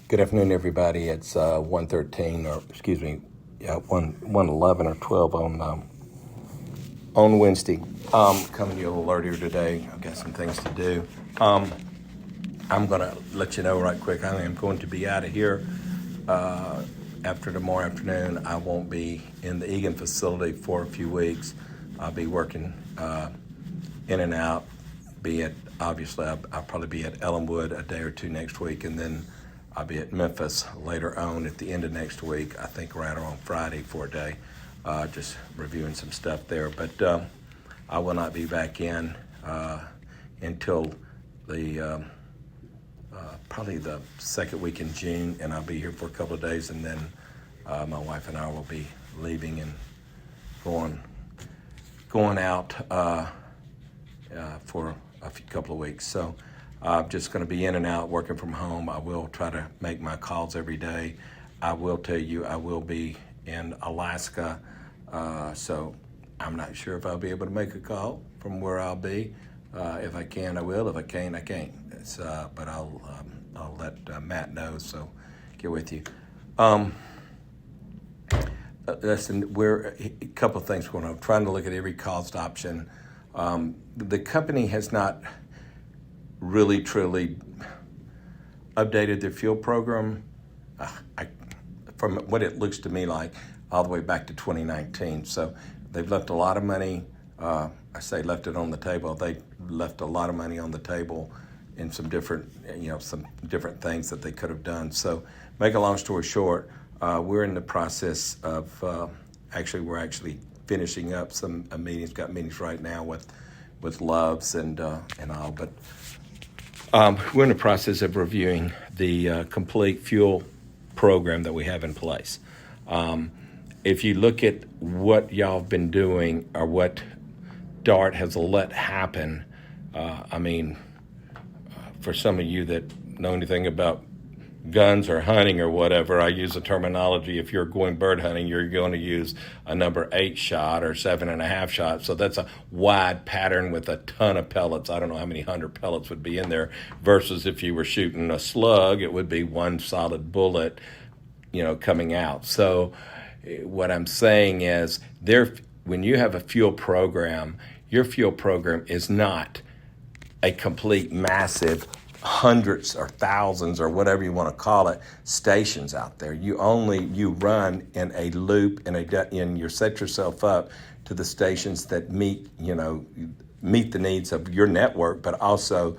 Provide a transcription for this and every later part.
Good afternoon, everybody. It's 1:13, or excuse me, 1:11 or 12 on Wednesday. Coming to you a little earlier today. I've got some things to do. I'm going to let you know right quick. I am going to be out of here after tomorrow afternoon. I won't be in the Egan facility for a few weeks. I'll be working in and out. Obviously, I'll probably be at Ellenwood a day or two next week, and then I'll be at Memphis later on at the end of next week, I think right around Friday for a day, just reviewing some stuff there. But I will not be back in until the probably the second week in June, and I'll be here for a couple of days, and then my wife and I will be leaving and going out for a couple of weeks. So I'm just going to be in and out, working from home. I will try to make my calls every day. I will tell you I will be in Alaska, so I'm not sure if I'll be able to make a call from where I'll be. If I can, I will. If I can't, I can't. But I'll let Matt know, so get with you. Listen, we're a couple of things going on. I'm trying to look at every cost option. The company has not really, truly updated their fuel program, from what it looks to me like, all the way back to 2019. So they've left a lot of money. I say left it on the table. They left a lot of money on the table in some different things that they could have done. So make a long story short, we're in the process of we're actually finishing up some meetings. Got meetings right now with Loves and all, but we're in the process of reviewing the complete fuel program that we have in place. If you look at what y'all have been doing, or what DART has let happen, for some of you that know anything about guns or hunting or whatever, I use the terminology, if you're going bird hunting, you're going to use a number 8 shot or 7.5 shot. So that's a wide pattern with a ton of pellets. I don't know how many 100 pellets would be in there, versus if you were shooting a slug, it would be one solid bullet, coming out. So what I'm saying is, when you have a fuel program, your fuel program is not a complete massive hundreds or thousands or whatever you want to call it stations out there. You run in a loop, and you set yourself up to the stations that meet the needs of your network, but also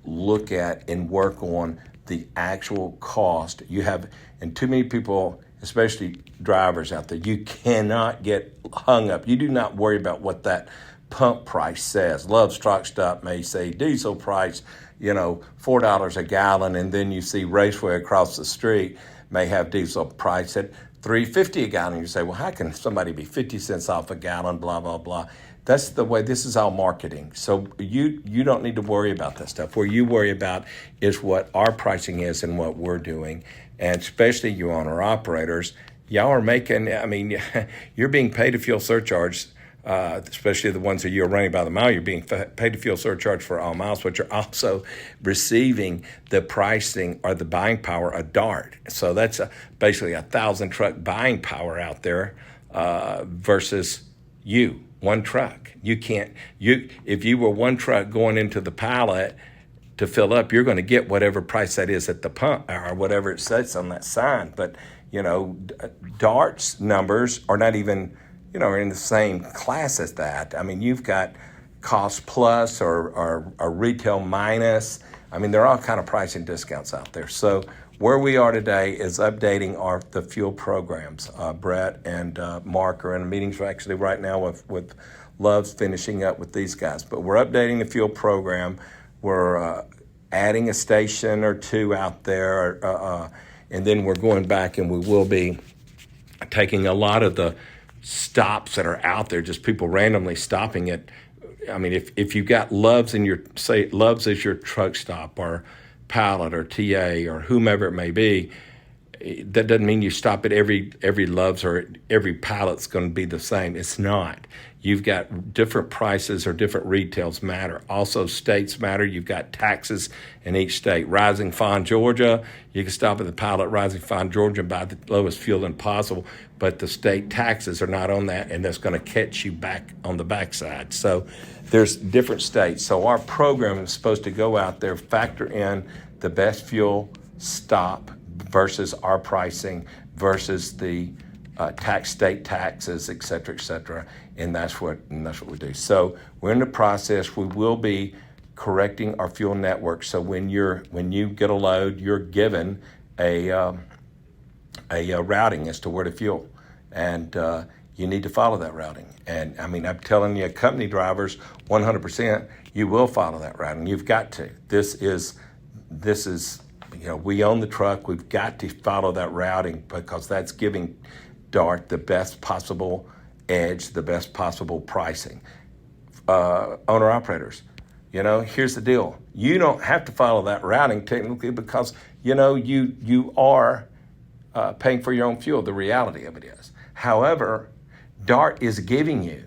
look at and work on the actual cost. And too many people, especially drivers out there, you cannot get hung up. You do not worry about what that pump price says. Love's Truck Stop may say diesel price, $4 a gallon, and then you see Raceway across the street may have diesel price at $3.50 a gallon. You say, well, how can somebody be 50 cents off a gallon, blah, blah, blah. That's the way. This is all marketing. So you don't need to worry about that stuff. Where you worry about is what our pricing is and what we're doing. And especially you owner-operators, y'all are making, you're being paid a fuel surcharge, especially the ones that you're running by the mile. You're being paid a fuel surcharge for all miles, but you're also receiving the pricing or the buying power of DART. So that's basically 1,000 truck buying power out there versus one truck. If you were one truck going into the pallet to fill up, you're going to get whatever price that is at the pump or whatever it says on that sign. But, DART's numbers are not even, are in the same class as that. You've got cost plus or retail minus. There are all kind of pricing discounts out there. So where we are today is updating the fuel programs. Brett and Mark are in meetings actually right now with Love's, finishing up with these guys. But we're updating the fuel program. We're adding a station or two out there, and then we're going back, and we will be taking a lot of the stops that are out there, just people randomly stopping it. If you've got Love's Love's is your truck stop, or Pallet, or TA, or whomever it may be, that doesn't mean you stop at every Love's or every pallet's going to be the same. It's not. You've got different prices or different retails matter. Also, states matter. You've got taxes in each state. Rising Fawn, Georgia, you can stop at the pallet Rising Fawn, Georgia, and buy the lowest fuel possible, but the state taxes are not on that, and that's going to catch you back on the backside. So there's different states. So our program is supposed to go out there, factor in the best fuel stop versus our pricing versus the state taxes, et cetera, and that's what we do. So we're in the process. We will be correcting our fuel network. So when you get a load, you're given a routing as to where to fuel, and you need to follow that routing. And I mean, I'm telling you, company drivers, 100%, you will follow that routing. You've got to. This is. We own the truck. We've got to follow that routing because that's giving DART the best possible edge, the best possible pricing. Owner-operators, here's the deal. You don't have to follow that routing technically because, you are paying for your own fuel. The reality of it is. However, DART is giving you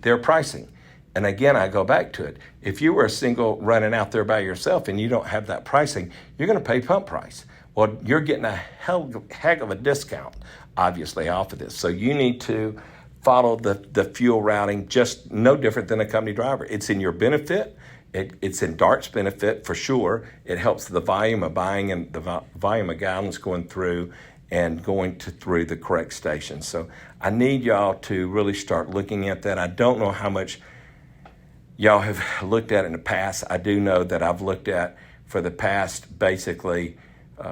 their pricing. And again, I go back to it. If you were a single running out there by yourself and you don't have that pricing, you're going to pay pump price. Well, you're getting a heck of a discount, obviously, off of this. So you need to follow the fuel routing, just no different than a company driver. It's in your benefit. It's in DART's benefit for sure. It helps the volume of buying and the volume of gallons going through and going through the correct station. So I need y'all to really start looking at that. I don't know how much y'all have looked at in the past. I do know that I've looked at for the past, basically,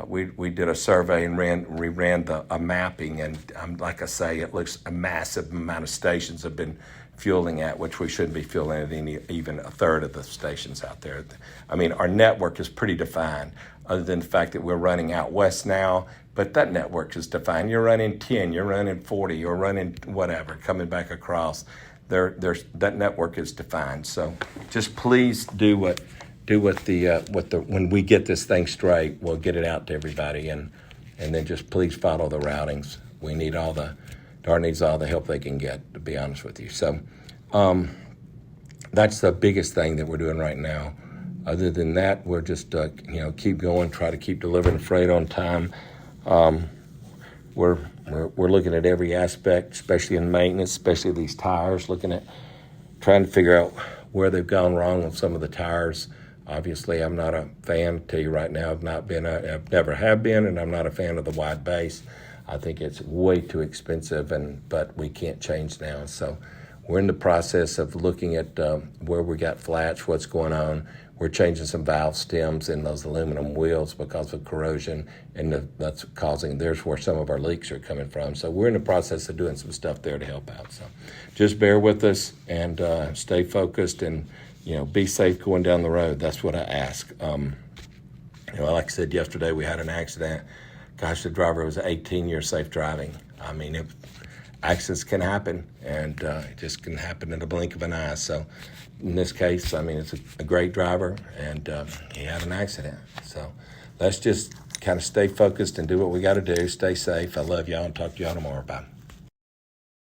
we did a survey and we ran a mapping, and like I say, it looks a massive amount of stations have been fueling at, which we shouldn't be fueling at even a third of the stations out there. I mean, our network is pretty defined, other than the fact that we're running out west now, but that network is defined. You're running 10, you're running 40, you're running whatever, coming back across. That network is defined. So just please do what when we get this thing straight, we'll get it out to everybody, and then just please follow the routings. We need DART needs all the help they can get, to be honest with you. So that's the biggest thing that we're doing right now. Other than that, we're just keep going, try to keep delivering freight on time. We're looking at every aspect, especially in maintenance, especially these tires, trying to figure out where they've gone wrong on some of the tires. Obviously, I'm not a fan, tell you right now, I've never have been, and I'm not a fan of the wide base. I think it's way too expensive, but we can't change now. So we're in the process of looking at where we got flats, what's going on. We're changing some valve stems in those aluminum wheels because of corrosion, and that's there's where some of our leaks are coming from. So we're in the process of doing some stuff there to help out. So just bear with us and stay focused and, be safe going down the road. That's what I ask. Like I said yesterday, we had an accident. Gosh, the driver was 18 years safe driving. I mean, accidents can happen, and it just can happen in the blink of an eye. So in this case, I mean, it's a great driver, and he had an accident. So let's just kind of stay focused and do what we got to do. Stay safe. I love y'all, and talk to y'all tomorrow. Bye.